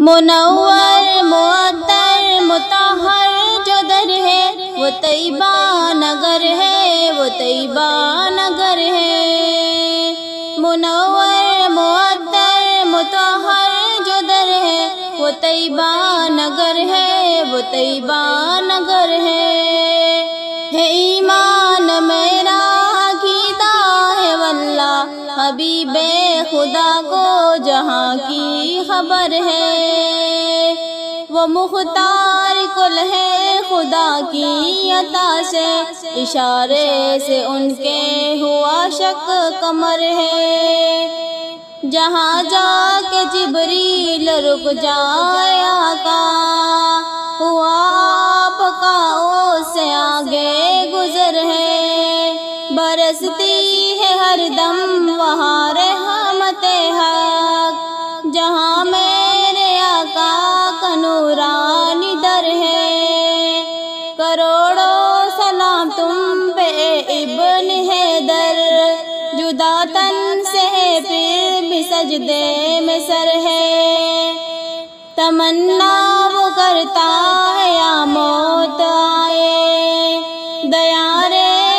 منور معطر مطہر جو در ہے وہ طیبہ نگر ہے، وہ طیبہ نگر ہے۔ منور معطر مطہر جو در ہے وہ طیبہ نگر ہے، وہ طیبہ نگر ہے ایمان میرا عقیدہ ہے واللہ حبیب خدا کو جہاں کی خبر ہے۔ وہ مختار کل ہے خدا کی عطا سے، اشارے سے ان کے ہوا شک قمر ہے۔ جہاں جا کے جبریل رک جائے آقا، ہوا آپ کا اس سے آگے گزر ہے۔ برستی ہے ہر دم وہاں رحمت حق، جہاں میرے آقا کا نورانی در ہے۔ کروڑوں سلام تم پہ ابن حیدر، جدا تن سے پھر بھی سجدے میں سر ہے۔ تمنا وہ کرتا ہے یا موت آئے، دیار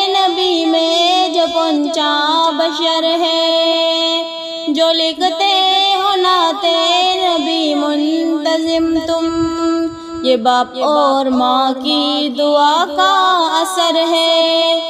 نبی میں جو پہنچا بشر ہے۔ جو لکھتے ہو نعت نبی منتظم تم، یہ باپ اور ماں کی دعا کا اثر ہے۔